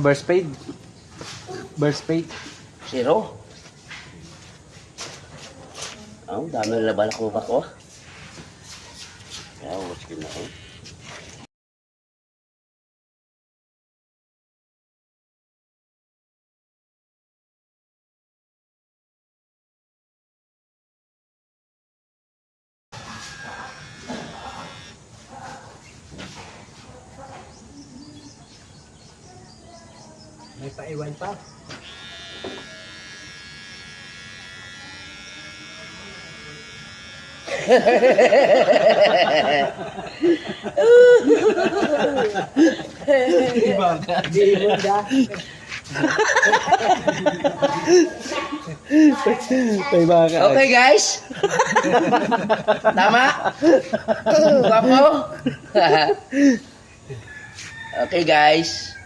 Burst paid. Burst paid. Zero. Ang dami na labala ko ba ko? Kaya watch ko na ako. May paiwan pa. Okay guys. Tama? Guwapo? Okay guys.